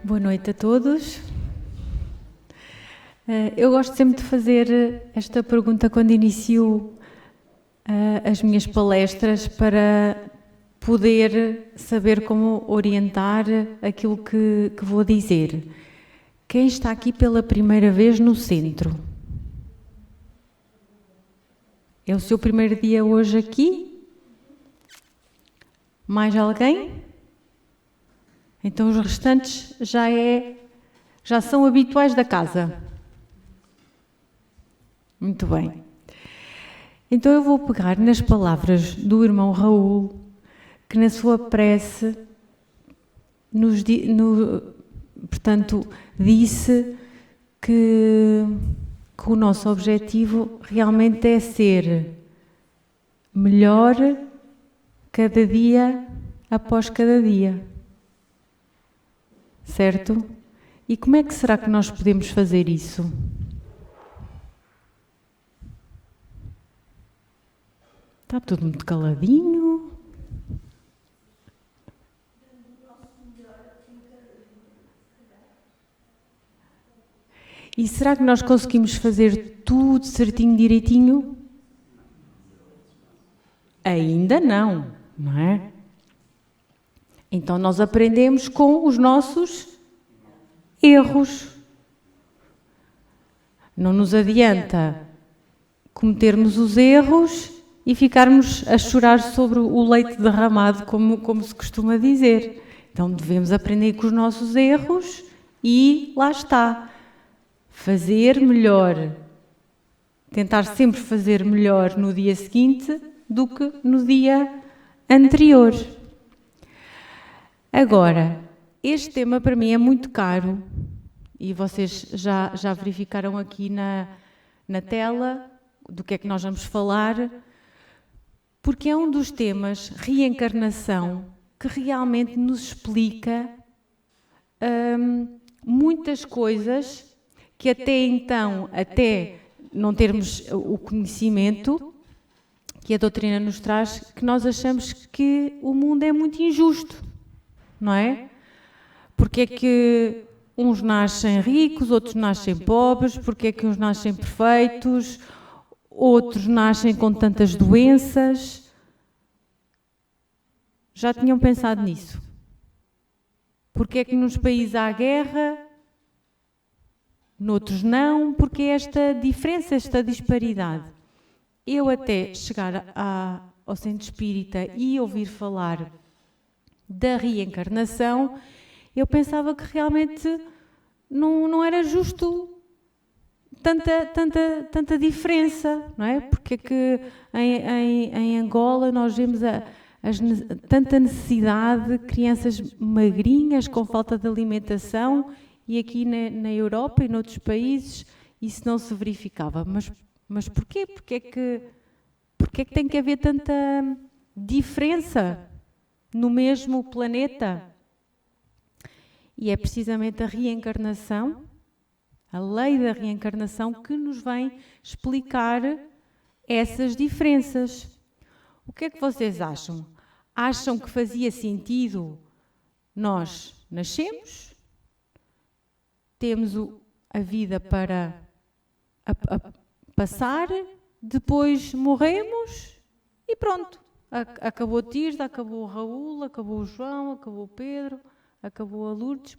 Boa noite a todos. Eu gosto sempre de fazer esta pergunta quando inicio as minhas palestras para poder saber como orientar aquilo que vou dizer. Quem está aqui pela primeira vez no centro? É o seu primeiro dia hoje aqui? Mais alguém? Então os restantes já são habituais da casa. Muito bem. Então eu vou pegar nas palavras do irmão Raul, que na sua prece portanto, disse que o nosso objetivo realmente é ser melhor cada dia após cada dia. Certo? E como é que será que nós podemos fazer isso? Está tudo muito caladinho. E será que nós conseguimos fazer tudo certinho, direitinho? Ainda não, não é? Então nós aprendemos com os nossos erros. Não nos adianta cometermos os erros e ficarmos a chorar sobre o leite derramado, como se costuma dizer. Então devemos aprender com os nossos erros e lá está. Fazer melhor. Tentar sempre fazer melhor no dia seguinte do que no dia anterior. Agora, este tema para mim é muito caro e vocês já verificaram aqui na tela do que é que nós vamos falar, porque é um dos temas, reencarnação, que realmente nos explica muitas coisas que até então, até não termos o conhecimento que a doutrina nos traz, que nós achamos que o mundo é muito injusto. Não é? Porque é que uns nascem ricos, outros nascem pobres, porque é que uns nascem perfeitos, outros nascem com tantas doenças. Já tinham pensado nisso? Porque é que nos países há guerra, noutros não? Porque é esta diferença, esta disparidade. Eu até chegar ao centro espírita e ouvir falar da reencarnação, eu pensava que realmente não era justo tanta diferença, não é? Porque é que em Angola nós vemos tanta necessidade de crianças magrinhas com falta de alimentação e aqui na Europa e noutros países isso não se verificava. Mas porquê? Porquê é que tem que haver tanta diferença no mesmo planeta? E é precisamente a reencarnação, a lei da reencarnação, que nos vem explicar essas diferenças. O que é que vocês acham? Acham que fazia sentido nós nascemos, temos a vida para passar, depois morremos e pronto. Acabou a Tirza, acabou o Raul, acabou o João, acabou o Pedro, acabou a Lourdes,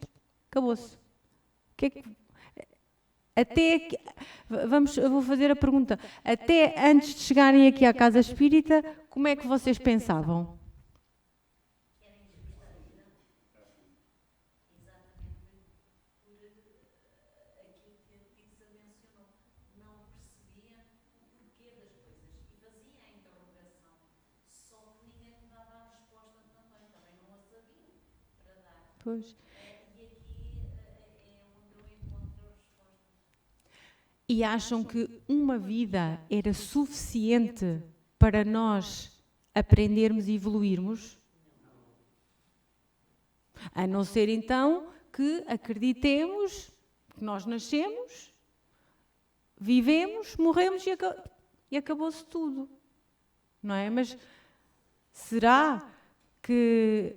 acabou-se. Eu vou fazer a pergunta. Até antes de chegarem aqui à Casa Espírita, como é que vocês pensavam? Pois. E acham que uma vida era suficiente para nós aprendermos e evoluirmos? A não ser então que acreditemos que nós nascemos, vivemos, morremos e acabou-se tudo. Não é? Mas será que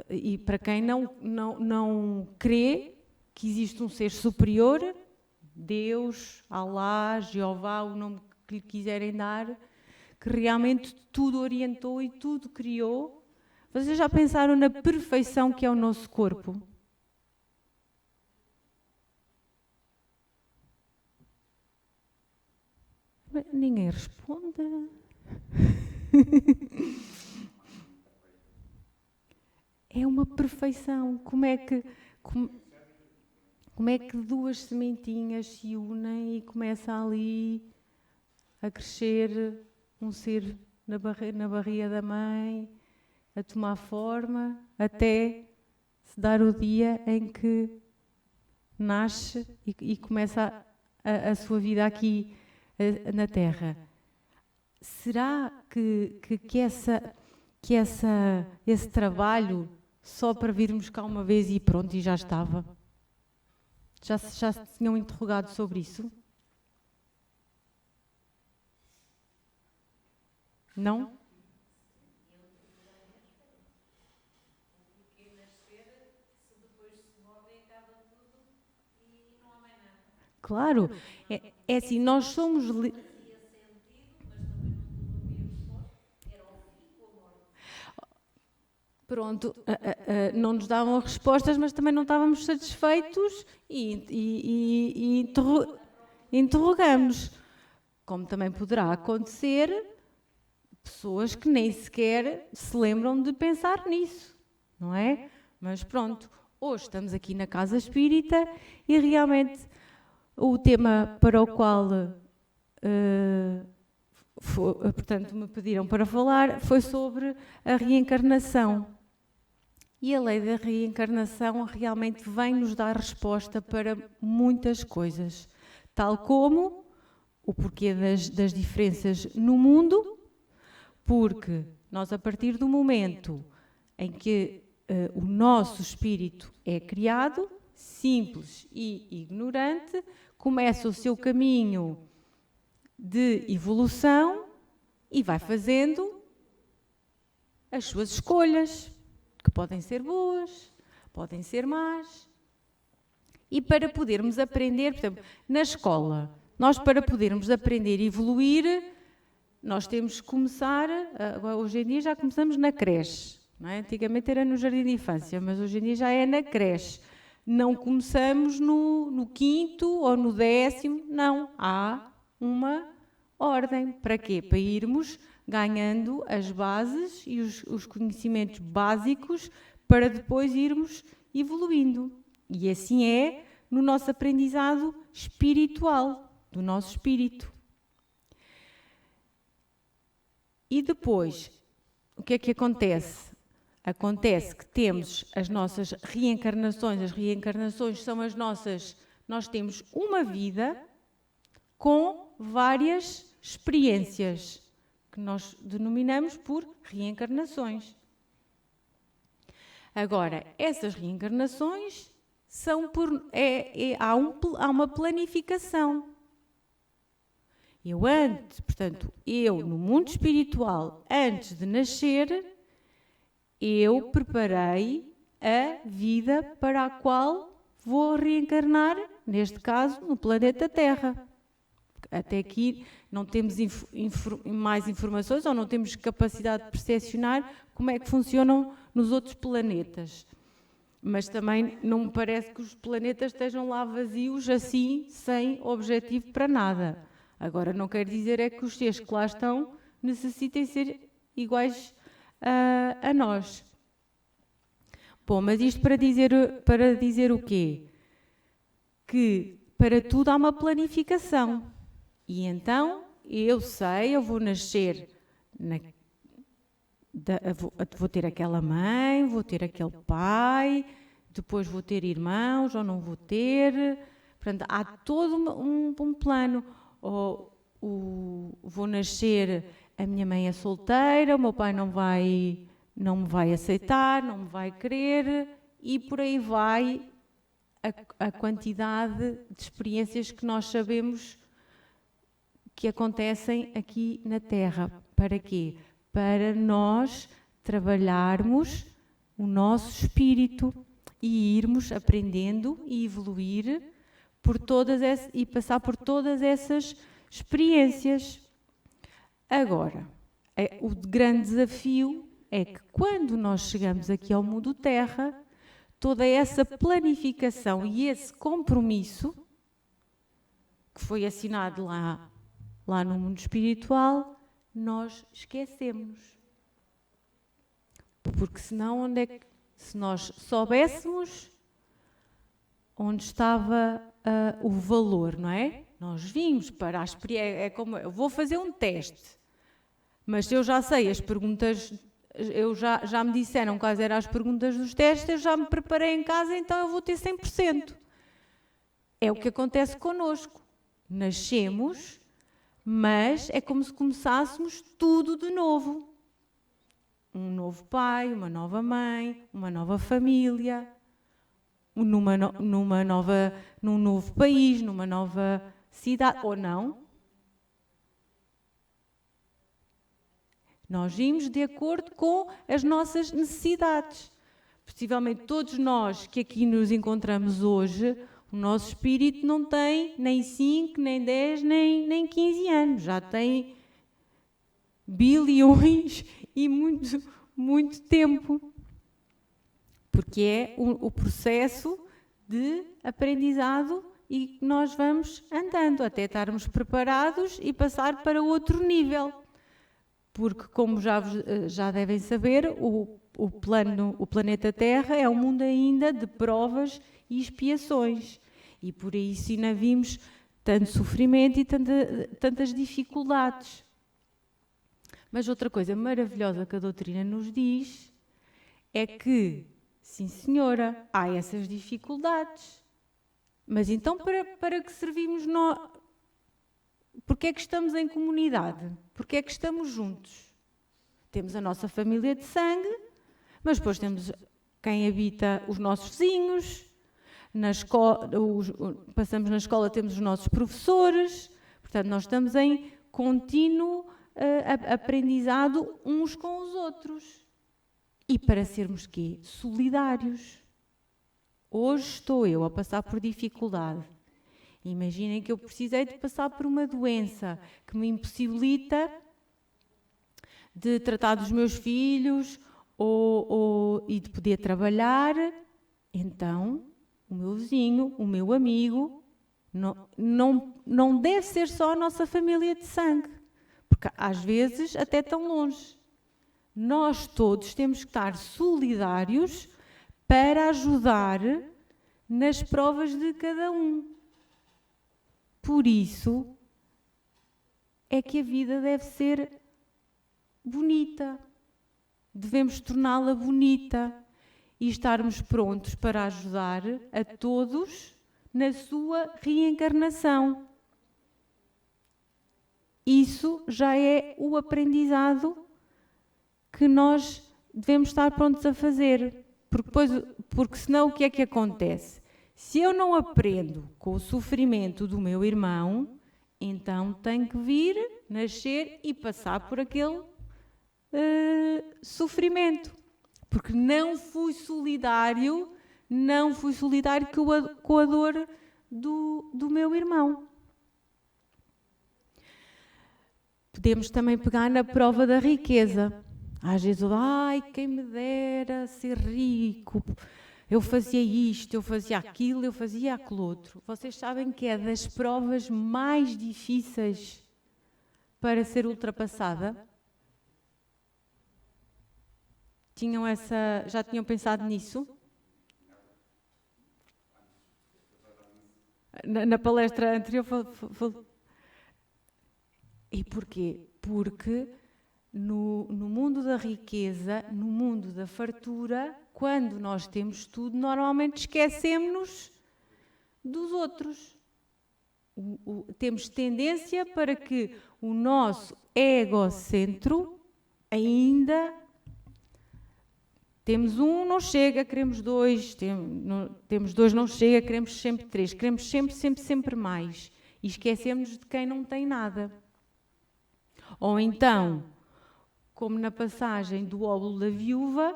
e para quem não crê que existe um ser superior, Deus, Alá, Jeová, o nome que lhe quiserem dar, que realmente tudo orientou e tudo criou. Vocês já pensaram na perfeição que é o nosso corpo? Ninguém responde. É uma perfeição. Como é que duas sementinhas se unem e começa ali a crescer um ser na barriga da mãe, a tomar forma, até se dar o dia em que nasce e começa a sua vida aqui na Terra. Será que esse trabalho só para virmos cá uma vez e pronto, e já estava? Já se tinham interrogado sobre isso? Não? Claro, é assim, nós somos... Pronto, não nos davam respostas, mas também não estávamos satisfeitos e interrogamos. Como também poderá acontecer, pessoas que nem sequer se lembram de pensar nisso, não é? Mas pronto, hoje estamos aqui na Casa Espírita e realmente o tema para o qual, portanto, me pediram para falar foi sobre a reencarnação. E a lei da reencarnação realmente vem nos dar resposta para muitas coisas, tal como o porquê das diferenças no mundo, porque nós, a partir do momento em que o nosso espírito é criado, simples e ignorante, começa o seu caminho de evolução e vai fazendo as suas escolhas, que podem ser boas, podem ser más. E para podermos aprender, por exemplo, na escola, nós para podermos aprender e evoluir, nós temos que começar, hoje em dia já começamos na creche, não é? Antigamente era no jardim de infância, mas hoje em dia já é na creche. Não começamos no 5º ou no 10º, não. Há uma ordem. Para quê? Para irmos ganhando as bases e os conhecimentos básicos para depois irmos evoluindo. E assim é no nosso aprendizado espiritual, do nosso espírito. E depois, o que é que acontece? Acontece que temos as nossas reencarnações. As reencarnações são as nossas... Nós temos uma vida com várias experiências, que nós denominamos por reencarnações. Agora, essas reencarnações são há uma planificação. Eu no mundo espiritual, antes de nascer, eu preparei a vida para a qual vou reencarnar, neste caso, no planeta Terra. Até aqui não temos mais informações ou não temos capacidade de percepcionar como é que funcionam nos outros planetas. Mas também não me parece que os planetas estejam lá vazios assim, sem objetivo para nada. Agora, não quer dizer é que os seres que lá estão necessitem ser iguais a nós. Bom, mas isto para dizer o quê? Que para tudo há uma planificação. E então, eu vou nascer, vou ter aquela mãe, vou ter aquele pai, depois vou ter irmãos ou não vou ter. Portanto, há todo um plano. Vou nascer, a minha mãe é solteira, o meu pai não me vai aceitar, não me vai querer, e por aí vai a quantidade de experiências que nós sabemos que acontecem aqui na Terra. Para quê? Para nós trabalharmos o nosso espírito e irmos aprendendo e evoluir e passar por todas essas experiências. Agora, o grande desafio é que quando nós chegamos aqui ao mundo Terra, toda essa planificação e esse compromisso que foi assinado lá no mundo espiritual, nós esquecemos. Porque senão, se nós soubéssemos onde estava o valor, não é? Nós vimos para a experiência, é como, eu vou fazer um teste, mas se eu já sei as perguntas, já me disseram quais eram as perguntas dos testes, eu já me preparei em casa, então eu vou ter 100%. É o que acontece connosco. Nascemos, mas é como se começássemos tudo de novo. Um novo pai, uma nova mãe, uma nova família, num novo país, numa nova cidade, ou não? Nós vimos de acordo com as nossas necessidades. Possivelmente todos nós que aqui nos encontramos hoje, o nosso espírito não tem nem 5, nem 10, nem 15 anos. Já tem bilhões e muito tempo. Porque é o processo de aprendizado e nós vamos andando até estarmos preparados e passar para outro nível. Porque, como já devem saber, o planeta Terra é um mundo ainda de provas e expiações. E por isso ainda vimos tanto sofrimento e tantas dificuldades. Mas outra coisa maravilhosa que a doutrina nos diz é que, sim senhora, há essas dificuldades. Mas então para que servimos nós? Porquê é que estamos em comunidade? Porquê é que estamos juntos? Temos a nossa família de sangue, mas depois temos quem habita os nossos vizinhos, passamos na escola, temos os nossos professores, portanto nós estamos em contínuo aprendizado uns com os outros. E para sermos quê? Solidários. Hoje estou eu a passar por dificuldade. Imaginem que eu precisei de passar por uma doença que me impossibilita de tratar dos meus filhos e de poder trabalhar. Então, o meu vizinho, o meu amigo, não deve ser só a nossa família de sangue, porque às vezes até tão longe. Nós todos temos que estar solidários para ajudar nas provas de cada um. Por isso é que a vida deve ser bonita. Devemos torná-la bonita e estarmos prontos para ajudar a todos na sua reencarnação. Isso já é o aprendizado que nós devemos estar prontos a fazer. Porque senão o que é que acontece? Se eu não aprendo com o sofrimento do meu irmão, então tenho que vir, nascer e passar por aquele sofrimento. Porque não fui solidário com a dor do meu irmão. Podemos também pegar na prova da riqueza. Às vezes, quem me dera ser rico. Eu fazia isto, eu fazia aquilo, eu fazia aquilo outro. Vocês sabem que é das provas mais difíceis para ser ultrapassada? Já tinham pensado nisso? Na palestra anterior. E porquê? Porque no mundo da riqueza, no mundo da fartura, quando nós temos tudo, normalmente esquecemos-nos dos outros. Temos tendência para que o nosso egocentro ainda... Temos um, não chega, queremos dois. Temos dois, não chega, queremos sempre três. Queremos sempre mais. E esquecemos de quem não tem nada. Ou então, como na passagem do óvulo da viúva,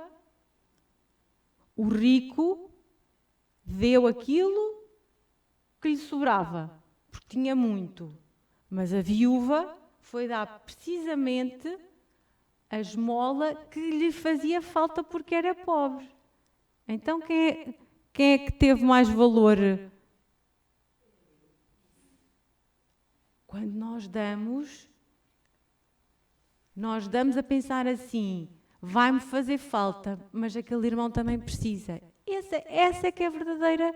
O rico deu aquilo que lhe sobrava, porque tinha muito. Mas a viúva foi dar precisamente a esmola que lhe fazia falta porque era pobre. Então quem é que teve mais valor? Quando nós damos a pensar assim, vai-me fazer falta, mas aquele irmão também precisa. Essa é que é a verdadeira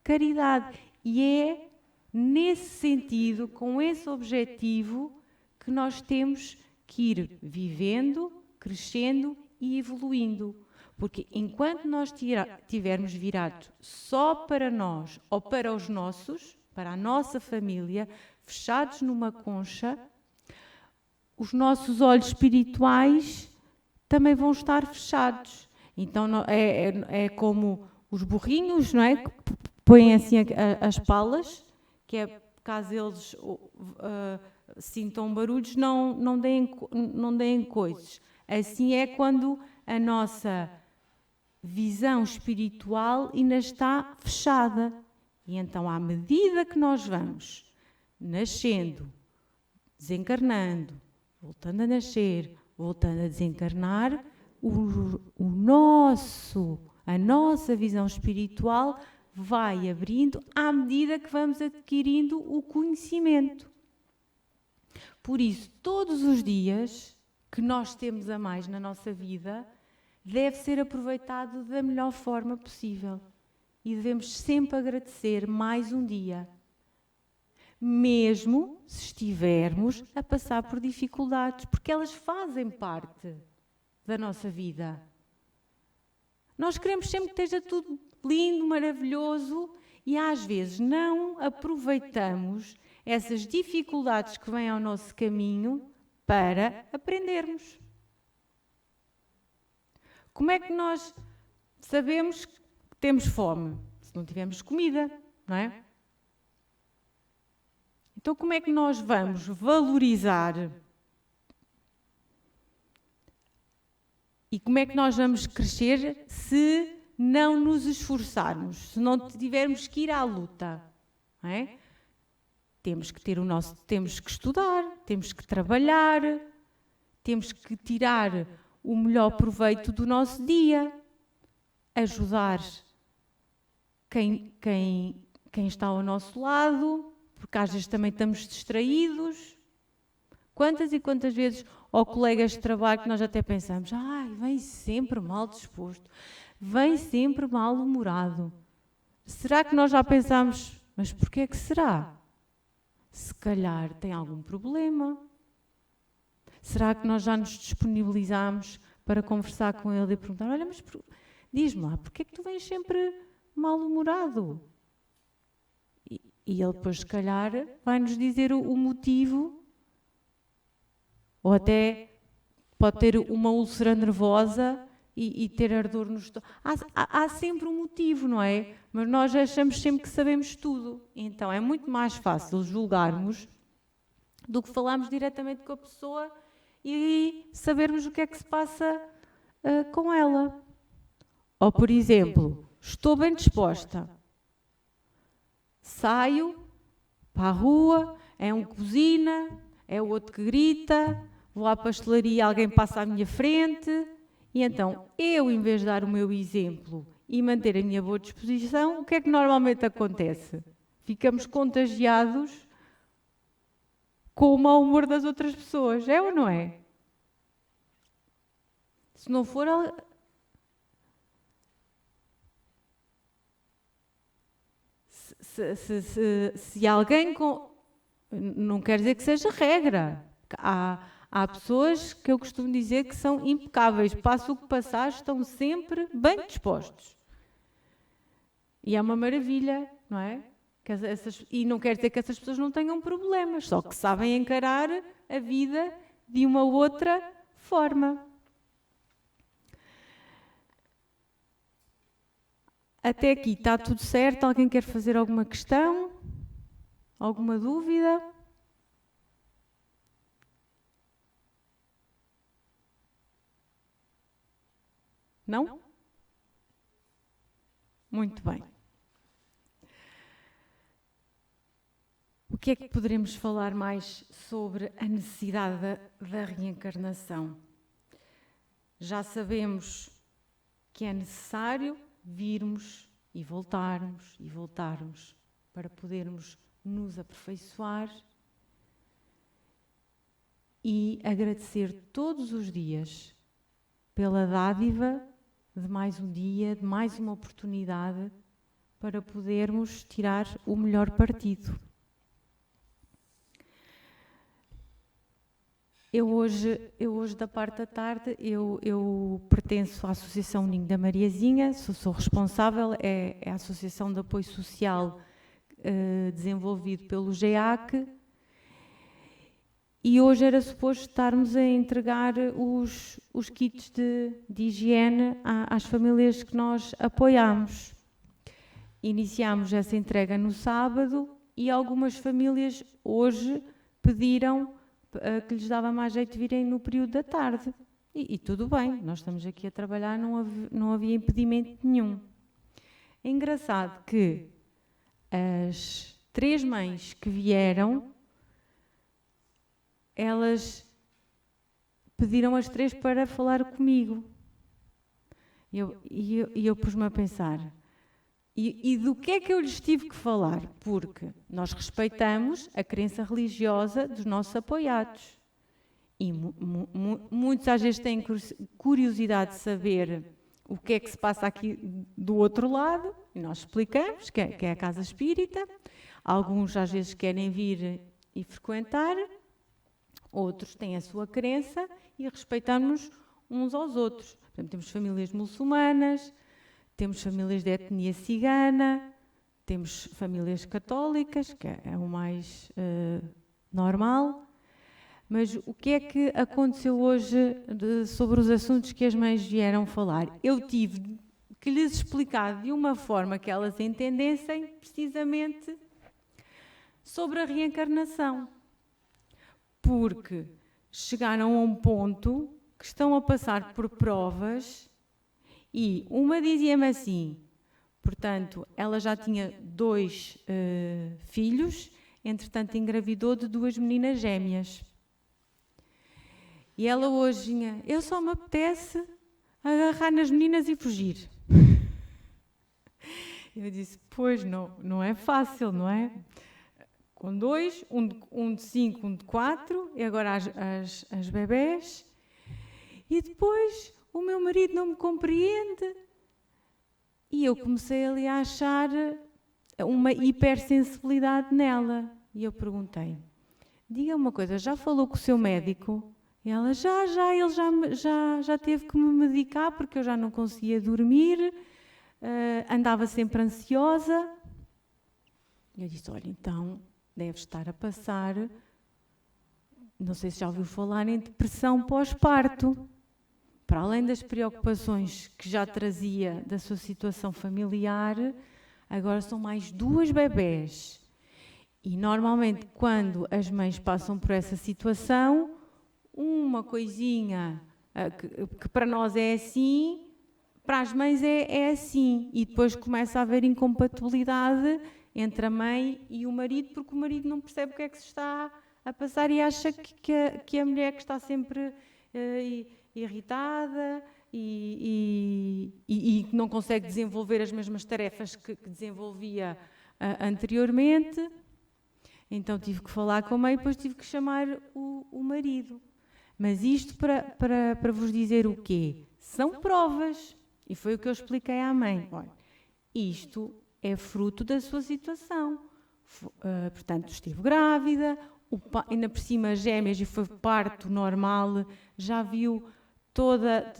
caridade. E é nesse sentido, com esse objetivo, que nós temos que ir vivendo, crescendo e evoluindo. Porque enquanto nós tivermos virado só para nós ou para os nossos, para a nossa família, fechados numa concha, os nossos olhos espirituais também vão estar fechados. Então é como os burrinhos, não é? Que põem assim as palas, que é caso eles sintam barulhos, não deem coisas. Assim é quando a nossa visão espiritual ainda está fechada. E então, à medida que nós vamos nascendo, desencarnando, voltando a nascer, voltando a desencarnar, a nossa visão espiritual vai abrindo à medida que vamos adquirindo o conhecimento. Por isso, todos os dias que nós temos a mais na nossa vida, deve ser aproveitado da melhor forma possível. E devemos sempre agradecer mais um dia. Mesmo se estivermos a passar por dificuldades, porque elas fazem parte da nossa vida. Nós queremos sempre que esteja tudo lindo, maravilhoso, e às vezes não aproveitamos essas dificuldades que vêm ao nosso caminho para aprendermos. Como é que nós sabemos que temos fome? Se não tivermos comida, não é? Então, como é que nós vamos valorizar e como é que nós vamos crescer se não nos esforçarmos, se não tivermos que ir à luta, não é? Temos que estudar, temos que trabalhar, temos que tirar o melhor proveito do nosso dia, ajudar quem está ao nosso lado, porque às vezes também estamos distraídos. Quantas e quantas vezes, ou colegas de trabalho, que nós até pensamos, vem sempre mal disposto, vem sempre mal-humorado. Será que nós já pensamos, mas porquê é que será? Se calhar tem algum problema. Será que nós já nos disponibilizamos para conversar com ele e perguntar, olha, mas diz-me lá, porquê é que tu vens sempre mal-humorado? E ele depois, se calhar, vai-nos dizer o motivo, ou até pode ter uma úlcera nervosa e ter ardor no estômago. Há sempre um motivo, não é? Mas nós achamos sempre que sabemos tudo. Então é muito mais fácil julgarmos do que falarmos diretamente com a pessoa e sabermos o que é que se passa com ela. Ou, por exemplo, estou bem disposta, saio para a rua, é um que buzina, é o outro que grita, vou à pastelaria, alguém passa à minha frente, e então eu, em vez de dar o meu exemplo e manter a minha boa disposição, o que é que normalmente acontece? Ficamos contagiados com o mau humor das outras pessoas, é ou não é? Se não for... Se alguém... Não quer dizer que seja regra. Há pessoas que eu costumo dizer que são impecáveis. Passa o que passar, estão sempre bem dispostos. E é uma maravilha, não é? E não quer dizer que essas pessoas não tenham problemas, só que sabem encarar a vida de uma outra forma. Até aqui está tudo certo? Alguém quer fazer alguma questão? Alguma dúvida? Não? Muito bem. O que é que poderemos falar mais sobre a necessidade da reencarnação? Já sabemos que é necessário virmos e voltarmos para podermos nos aperfeiçoar e agradecer todos os dias pela dádiva de mais um dia, de mais uma oportunidade para podermos tirar o melhor partido. Eu hoje da parte da tarde, eu pertenço à Associação Ninho da Mariazinha, sou responsável, é a Associação de Apoio Social desenvolvido pelo GEAC, e hoje era suposto estarmos a entregar os kits de higiene às famílias que nós apoiamos. Iniciámos essa entrega no sábado e algumas famílias hoje pediram que lhes dava mais jeito de virem no período da tarde. E tudo bem, nós estamos aqui a trabalhar, não havia impedimento nenhum. É engraçado que as 3 mães que vieram, elas pediram as 3 para falar comigo. E eu pus-me a pensar, e do que é que eu lhes tive que falar? Porque nós respeitamos a crença religiosa dos nossos apoiados. E muitos às vezes têm curiosidade de saber o que é que se passa aqui do outro lado, e nós explicamos que é a casa espírita. Alguns às vezes querem vir e frequentar, outros têm a sua crença e respeitamos uns aos outros. Por exemplo, temos famílias muçulmanas, temos famílias de etnia cigana, temos famílias católicas, que é o mais normal. Mas o que é que aconteceu hoje sobre os assuntos que as mães vieram falar? Eu tive que lhes explicar de uma forma que elas entendessem precisamente sobre a reencarnação. Porque chegaram a um ponto que estão a passar por provas. E uma dizia-me assim, portanto, ela já tinha 2 filhos, entretanto engravidou de 2 meninas gêmeas. E ela hoje vinha, eu só me apetece agarrar nas meninas e fugir. Eu disse, pois não é fácil, não é? Com 2, um de 5, um de 4, e agora as bebés. E depois o meu marido não me compreende. E eu comecei ali a achar uma hipersensibilidade nela. E eu perguntei, diga uma coisa, já falou com o seu médico? E ela, ele já teve que me medicar porque eu já não conseguia dormir, andava sempre ansiosa. E eu disse, olha, então deve estar a passar, não sei se já ouviu falar em depressão pós-parto. Para além das preocupações que já trazia da sua situação familiar, agora são mais 2 bebés. E normalmente, quando as mães passam por essa situação, uma coisinha que para nós é assim, para as mães é assim. E depois começa a haver incompatibilidade entre a mãe e o marido, porque o marido não percebe o que é que se está a passar e acha que a mulher que está sempre irritada e não consegue desenvolver as mesmas tarefas que desenvolvia anteriormente. Então tive que falar com a mãe e depois tive que chamar o marido. Mas isto para vos dizer o quê? São provas. E foi o que eu expliquei à mãe. Olha, isto é fruto da sua situação. Portanto, estive grávida, ainda por cima gêmeas e foi parto normal, já viu toda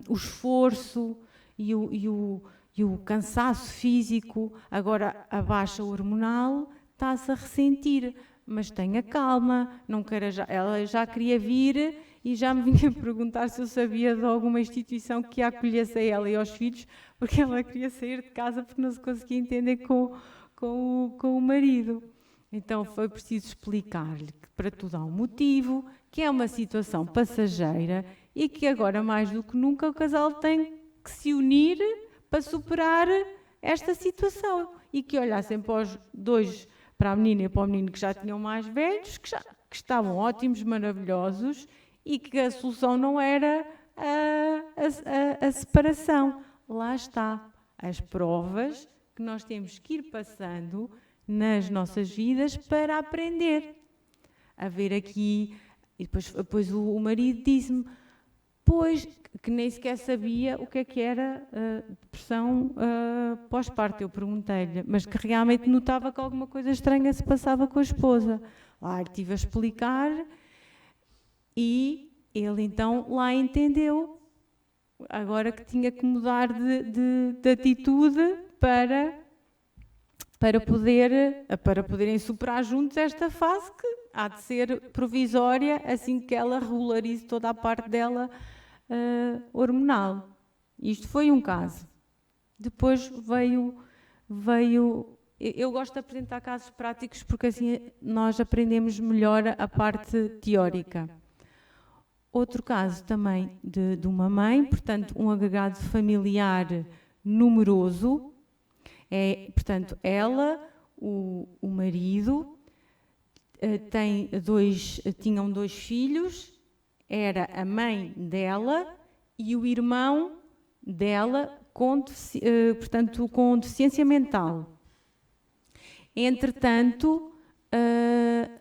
o esforço e o cansaço físico, agora a baixa hormonal está-se a ressentir, mas tenha calma, não queira ela já queria vir e já me vinha perguntar se eu sabia de alguma instituição que a acolhesse a ela e aos filhos, porque ela queria sair de casa porque não se conseguia entender com o marido. Então foi preciso explicar-lhe que para tudo há um motivo, que é uma situação passageira e que agora mais do que nunca o casal tem que se unir para superar esta situação e que olhassem para os dois, para a menina e para o menino que já tinham mais velhos, que estavam ótimos, maravilhosos e que a solução não era a separação. Lá está, as provas que nós temos que ir passando nas nossas vidas para aprender. A ver aqui, e depois o marido disse-me, pois, que nem sequer sabia o que era depressão pós-parto. Eu perguntei-lhe, mas que realmente notava que alguma coisa estranha se passava com a esposa. Lá estive a explicar e ele então lá entendeu, agora que tinha que mudar de atitude para poderem superar juntos esta fase que há de ser provisória assim que ela regularize toda a parte dela hormonal. Isto foi um caso. Depois veio. Eu gosto de apresentar casos práticos porque assim nós aprendemos melhor a parte teórica. Outro caso também de uma mãe, portanto, um agregado familiar numeroso. Portanto, ela, o marido, tinham 2 filhos, era a mãe dela e o irmão dela com deficiência mental. Entretanto,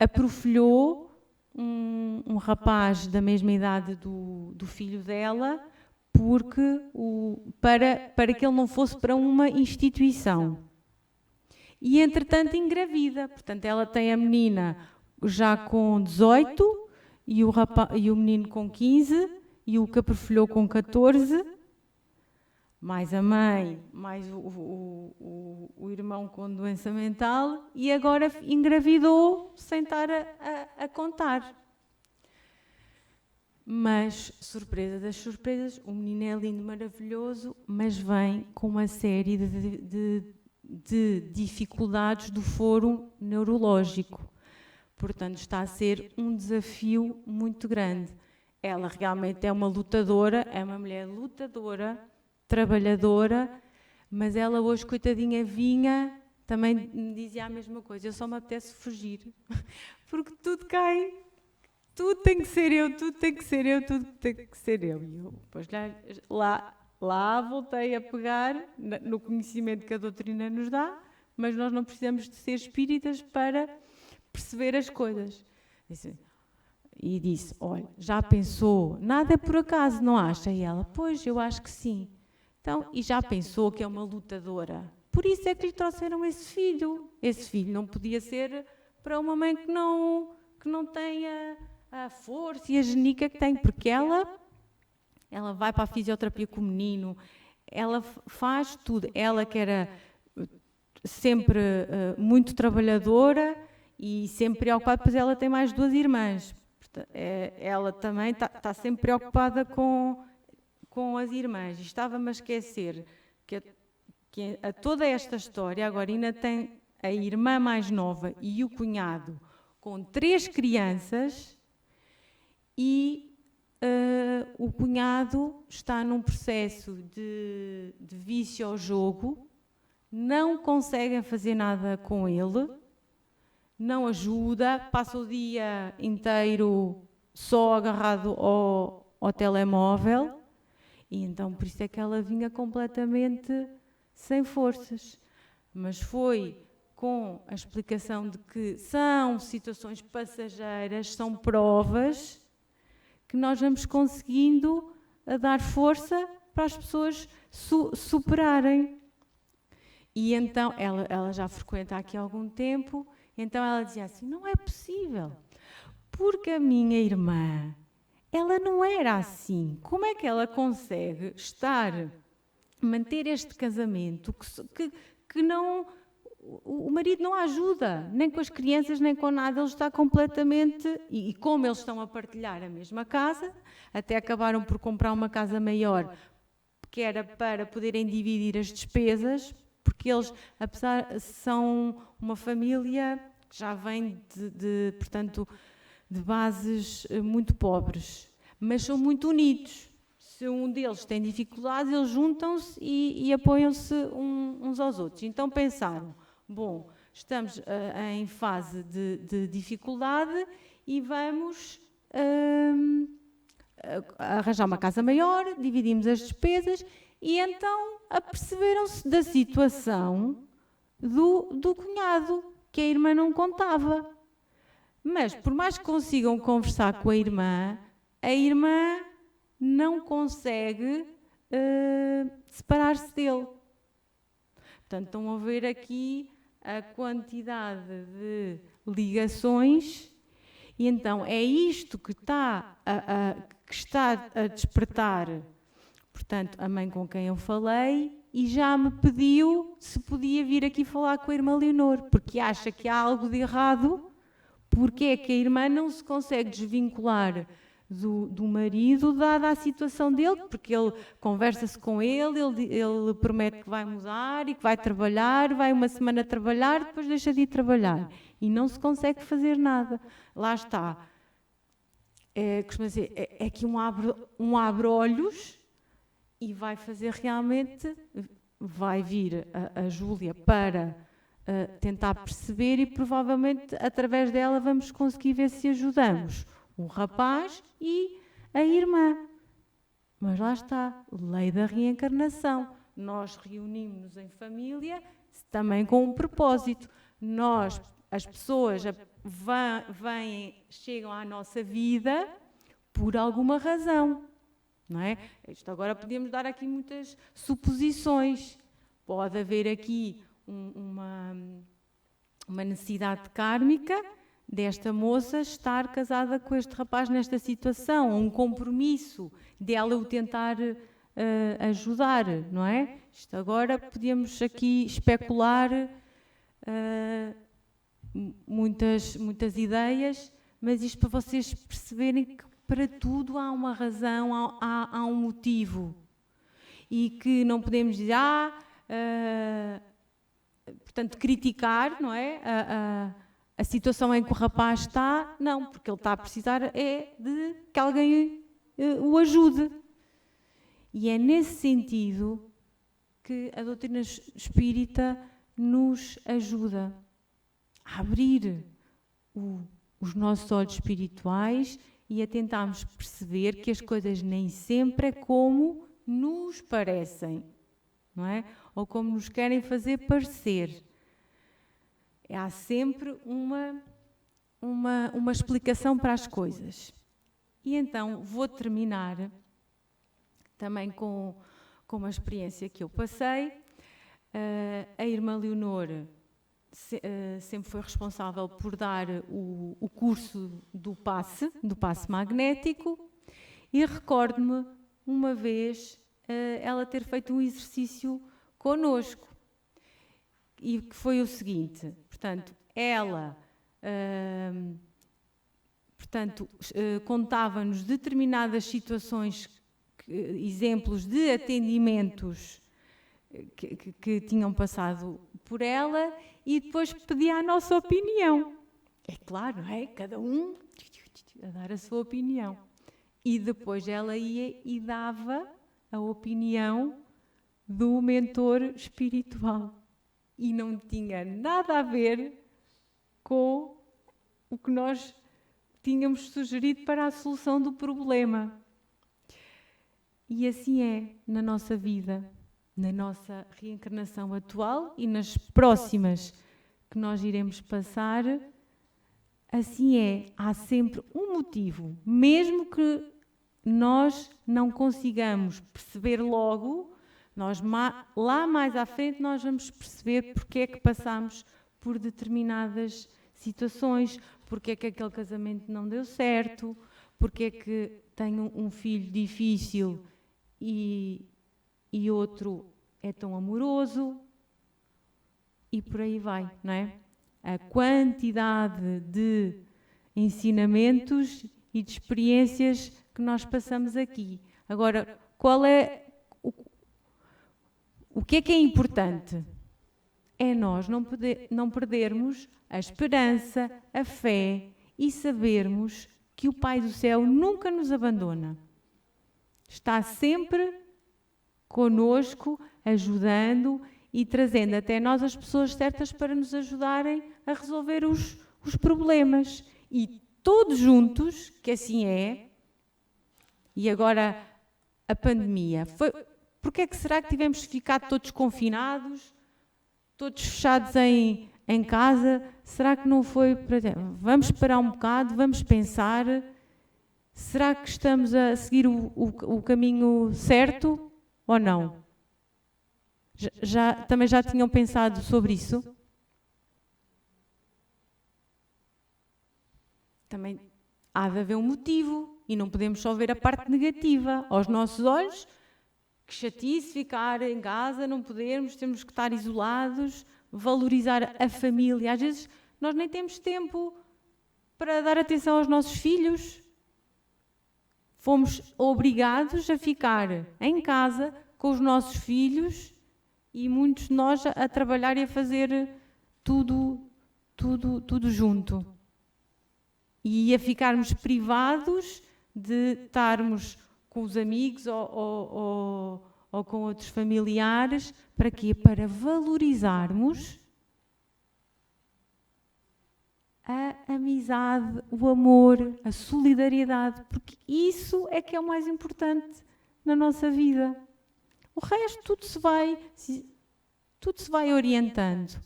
aprofilhou um rapaz da mesma idade do filho dela para que ele não fosse para uma instituição. E, entretanto, engravida. Portanto, ela tem a menina já com 18 e o menino com 15 e o que aprofilhou com 14, mais a mãe, mais o irmão com doença mental e agora engravidou sem estar a contar. Mas, surpresa das surpresas, o menino é lindo, maravilhoso, mas vem com uma série de dificuldades do foro neurológico. Portanto, está a ser um desafio muito grande. Ela realmente é uma lutadora, é uma mulher lutadora, trabalhadora, mas ela hoje, coitadinha, vinha, também me dizia a mesma coisa, eu só me apetece fugir, porque tudo cai. Tudo tem que ser eu, tudo tem que ser eu, tudo tem que ser eu. E eu, depois lá voltei a pegar no conhecimento que a doutrina nos dá, mas nós não precisamos de ser espíritas para perceber as coisas. E disse, olha, já pensou, nada é por acaso, não acha? E ela, pois, eu acho que sim. Então, e já pensou que é uma lutadora? Por isso é que lhe trouxeram esse filho. Esse filho não podia ser para uma mãe que não tenha a força e a genica que tem, porque ela vai para a fisioterapia com o menino, ela faz tudo. Ela que era sempre muito trabalhadora e sempre preocupada, pois ela tem mais 2 irmãs. Ela também está sempre preocupada com as irmãs. E estava-me a esquecer que a toda esta história, agora ainda tem a irmã mais nova e o cunhado com 3 crianças e o cunhado está num processo de vício ao jogo, não conseguem fazer nada com ele, não ajuda, passa o dia inteiro só agarrado ao telemóvel e então por isso é que ela vinha completamente sem forças. Mas foi com a explicação de que são situações passageiras, são provas, que nós vamos conseguindo dar força para as pessoas superarem. E então, ela já frequenta aqui há algum tempo, então ela dizia assim, não é possível, porque a minha irmã, ela não era assim. Como é que ela consegue manter este casamento que não... O marido não ajuda, nem com as crianças, nem com nada, ele está completamente... E como eles estão a partilhar a mesma casa, até acabaram por comprar uma casa maior, que era para poderem dividir as despesas, porque eles, apesar, são uma família que já vem portanto, de bases muito pobres, mas são muito unidos. se um deles tem dificuldades, eles juntam-se e apoiam-se uns aos outros. Então pensaram, bom, estamos em fase de dificuldade e vamos arranjar uma casa maior, dividimos as despesas e então aperceberam-se da situação do cunhado, que a irmã não contava. Mas, por mais que consigam conversar com a irmã não consegue separar-se dele. Portanto, estão a ver aqui a quantidade de ligações e então é isto que está a despertar, portanto, a mãe com quem eu falei e já me pediu se podia vir aqui falar com a irmã Leonor, porque acha que há algo de errado, porque é que a irmã não se consegue desvincular do marido, dada a situação dele, porque ele conversa-se com ele promete que vai mudar e que vai trabalhar, vai uma semana trabalhar, depois deixa de ir trabalhar e não se consegue fazer nada. Lá está. Costuma dizer, é que um abre-olhos e vai fazer realmente, vai vir a Júlia para tentar perceber e provavelmente através dela vamos conseguir ver se ajudamos o rapaz e a irmã. Mas lá está, lei da reencarnação. Nós reunimos-nos em família também com um propósito. As pessoas chegam à nossa vida por alguma razão, não é? Isto agora podemos dar aqui muitas suposições. Pode haver aqui uma necessidade kármica desta moça estar casada com este rapaz nesta situação, um compromisso dela o tentar ajudar, não é? Isto agora podíamos aqui especular muitas ideias, mas isto para vocês perceberem que para tudo há uma razão, há um motivo. E que não podemos dizer, portanto, criticar, não é? A situação em que o rapaz está, não, porque ele está a precisar de que alguém o ajude. E é nesse sentido que a doutrina espírita nos ajuda a abrir os nossos olhos espirituais e a tentarmos perceber que as coisas nem sempre é como nos parecem, não é? Ou como nos querem fazer parecer. Há sempre uma explicação para as coisas. E então vou terminar também com uma experiência que eu passei. A irmã Leonor sempre foi responsável por dar o curso do passe magnético, e recordo-me uma vez ela ter feito um exercício connosco, e que foi o seguinte, portanto, ela contava-nos determinadas situações, exemplos de atendimentos que tinham passado por ela, e depois pedia a nossa opinião. É claro, não é? Cada um a dar a sua opinião. E depois ela ia e dava a opinião do mentor espiritual. E não tinha nada a ver com o que nós tínhamos sugerido para a solução do problema. E assim é na nossa vida, na nossa reencarnação atual e nas próximas que nós iremos passar. Assim é, há sempre um motivo, mesmo que nós não consigamos perceber logo, lá mais à frente nós vamos perceber porque é que passamos por determinadas situações, porque é que aquele casamento não deu certo, porque é que tenho um filho difícil e outro é tão amoroso, e por aí vai, não é? A quantidade de ensinamentos e de experiências que nós passamos aqui. Agora, o que é importante? É nós não perdermos a esperança, a fé e sabermos que o Pai do Céu nunca nos abandona. Está sempre conosco, ajudando e trazendo até nós as pessoas certas para nos ajudarem a resolver os problemas. E todos juntos, que assim é, e agora a pandemia, porque é que será que tivemos que ficar todos confinados, todos fechados em casa? Será que não foi para... Vamos parar um bocado, vamos pensar, será que estamos a seguir o caminho certo ou não? Também já tinham pensado sobre isso? Também há de haver um motivo e não podemos só ver a parte negativa. Aos nossos olhos, que chatice ficar em casa, não podemos, temos que estar isolados, valorizar a família. Às vezes nós nem temos tempo para dar atenção aos nossos filhos. Fomos obrigados a ficar em casa com os nossos filhos e muitos de nós a trabalhar e a fazer tudo junto. E a ficarmos privados de estarmos com os amigos ou com outros familiares. Para quê? Para valorizarmos a amizade, o amor, a solidariedade, porque isso é que é o mais importante na nossa vida. O resto tudo se vai orientando.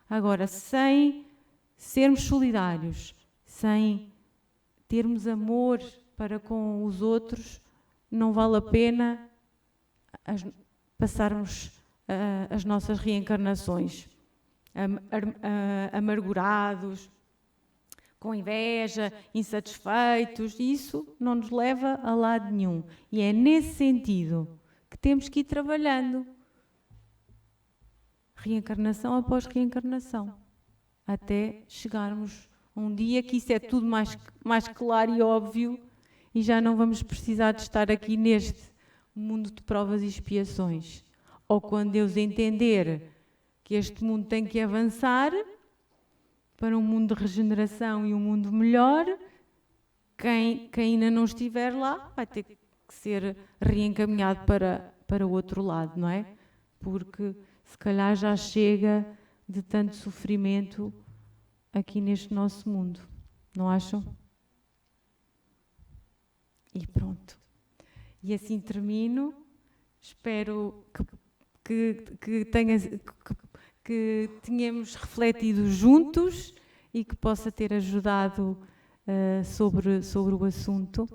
Agora, sem sermos solidários, sem termos amor para com os outros, não vale a pena passarmos as nossas reencarnações amargurados, com inveja, insatisfeitos. Isso não nos leva a lado nenhum. E é nesse sentido que temos que ir trabalhando, reencarnação após reencarnação, até chegarmos a um dia que isso é tudo mais claro e óbvio e já não vamos precisar de estar aqui neste mundo de provas e expiações. Ou quando Deus entender que este mundo tem que avançar para um mundo de regeneração e um mundo melhor, quem ainda não estiver lá vai ter que ser reencaminhado para o outro lado, não é? Porque se calhar já chega de tanto sofrimento aqui neste nosso mundo, não acham? E pronto. E assim termino. Espero que tenhamos refletido juntos e que possa ter ajudado sobre o assunto.